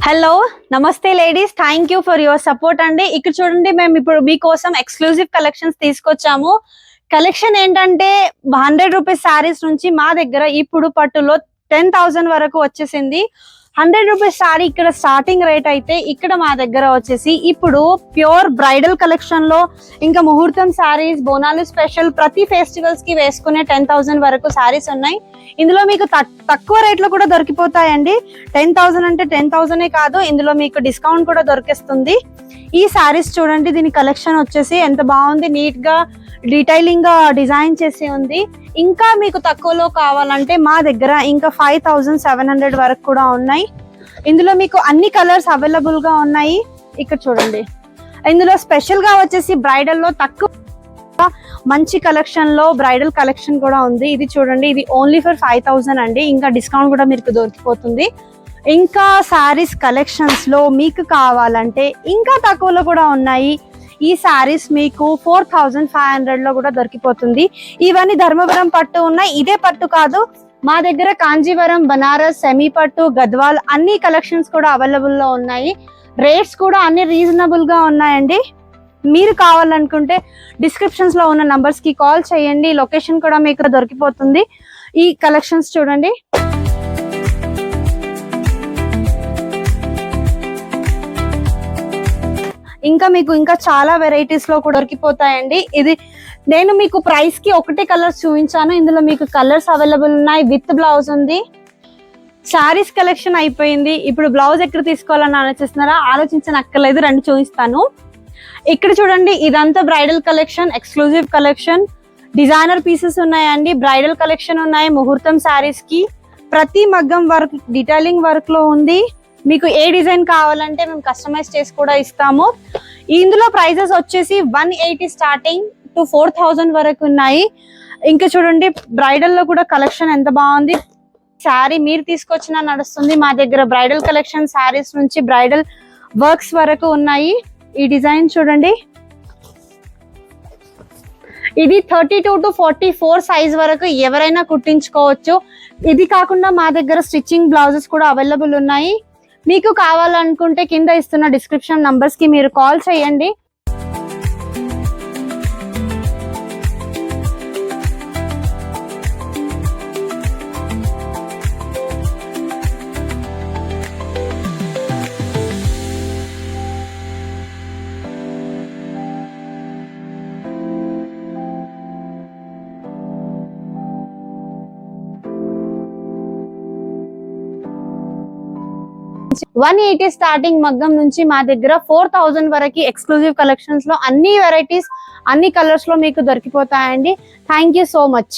Hello నమస్తే ladies, thank you for your support అండి. ఇక్కడ చూడండి, మేము ఇప్పుడు మీకోసం ఎక్స్క్లూజివ్ కలెక్షన్స్ తీసుకొచ్చాము. కలెక్షన్ ఏంటంటే 100 రూపీస్ శారీస్ నుంచి మా దగ్గర ఇప్పుడు పట్టులో 10,000 వరకు వచ్చేసింది. 100 రూపీస్ శారీ ఇక్కడ స్టార్టింగ్ రేట్ అయితే ఇక్కడ మా దగ్గర వచ్చేసి ఇప్పుడు ప్యూర్ బ్రైడల్ కలెక్షన్ లో ఇంకా ముహూర్తం శారీస్, బోనాలు స్పెషల్ ప్రతి ఫెస్టివల్స్ కి వేసుకునే 10,000 వరకు శారీస్ ఉన్నాయి. ఇందులో మీకు తక్కువ రేట్ లో కూడా దొరికిపోతాయండి. 10,000 అంటే 10,000 కాదు, ఇందులో మీకు డిస్కౌంట్ కూడా దొరికేస్తుంది. ఈ శారీస్ చూడండి, దీని కలెక్షన్ వచ్చేసి ఎంత బాగుంది, నీట్ గా డీటెయిలింగ్ గా డిజైన్ చేసి ఉంది. ఇంకా మీకు తక్కువలో కావాలంటే మా దగ్గర ఇంకా 5,700 వరకు కూడా ఉన్నాయి. ఇందులో మీకు అన్ని కలర్స్ అవైలబుల్ గా ఉన్నాయి. ఇక్కడ చూడండి, ఇందులో స్పెషల్ గా వచ్చేసి బ్రైడల్ లో తక్కువ మంచి కలెక్షన్ లో బ్రైడల్ కలెక్షన్ కూడా ఉంది. ఇది చూడండి, ఇది ఓన్లీ ఫర్ 5,000 అండి. ఇంకా డిస్కౌంట్ కూడా మీకు దొరికిపోతుంది. ఇంకా శారీస్ కలెక్షన్స్ లో మీకు కావాలంటే ఇంకా తక్కువలో కూడా ఉన్నాయి. ఈ శారీస్ మీకు 4,500 లో కూడా దొరికిపోతుంది. ఇవన్నీ ధర్మవరం పట్టు ఉన్నాయి. ఇదే పట్టు కాదు, మా దగ్గర కాంజీవరం, బనారస్, సెమీ పట్టు, గద్వాల్ అన్ని కలెక్షన్స్ కూడా అవైలబుల్ లో ఉన్నాయి. రేట్స్ కూడా అన్ని రీజనబుల్ గా ఉన్నాయండి. మీరు కావాలనుకుంటే డిస్క్రిప్షన్స్ లో ఉన్న నంబర్స్ కి కాల్ చేయండి. లొకేషన్ కూడా మీకు దొరికిపోతుంది. ఈ కలెక్షన్స్ చూడండి, ఇంకా మీకు ఇంకా చాలా వెరైటీస్ లో కూడా దొరికిపోతాయండి. ఇది నేను మీకు ప్రైస్ కి ఒకటే కలర్స్ చూపించాను. ఇందులో మీకు కలర్స్ అవైలబుల్ ఉన్నాయి. విత్ బ్లౌజ్ ఉంది. శారీస్ కలెక్షన్ అయిపోయింది. ఇప్పుడు బ్లౌజ్ ఎక్కడ తీసుకోవాలని ఆలోచిస్తున్నారా? ఆలోచించనక్కర్లేదు, రండి చూపిస్తాను. ఇక్కడ చూడండి, ఇదంతా bridal collection, exclusive collection, designer pieces ఉన్నాయండి. బ్రైడల్ కలెక్షన్ ఉన్నాయి. ముహూర్తం శారీస్ కి ప్రతి మగ్గం వర్క్, డీటెయిలింగ్ వర్క్ లో ఉంది. మీకు ఏ డిజైన్ కావాలంటే మేము కస్టమైజ్ చేసి కూడా ఇస్తాము. ఇందులో ప్రైజెస్ వచ్చేసి 180 స్టార్టింగ్ టు 4,000 వరకు ఉన్నాయి. ఇంకా చూడండి, బ్రైడల్ లో కూడా కలెక్షన్ ఎంత బాగుంది. శారీ మీరు తీసుకొచ్చినా నడుస్తుంది. మా దగ్గర బ్రైడల్ కలెక్షన్ శారీస్ నుంచి బ్రైడల్ వర్క్స్ వరకు ఉన్నాయి. ఈ డిజైన్ చూడండి, ఇది 32 to 44 సైజ్ వరకు ఎవరైనా కుట్టించుకోవచ్చు. ఇది కాకుండా మా దగ్గర స్టిచ్చింగ్ బ్లౌజెస్ కూడా అవైలబుల్ ఉన్నాయి. మీకు కావాలనుకుంటే కింద ఇస్తున్న డిస్క్రిప్షన్ నంబర్స్ కి మీరు కాల్ చేయండి. $180 స్టార్టింగ్ మగ్గం నుంచి మా దగ్గర 4,000 వరకు ఎక్స్క్లూజివ్ కలెక్షన్స్ లో అన్ని వెరైటీస్, అన్ని కలర్స్ లో మీకు దొరికిపోతాయండి. Thank you so much.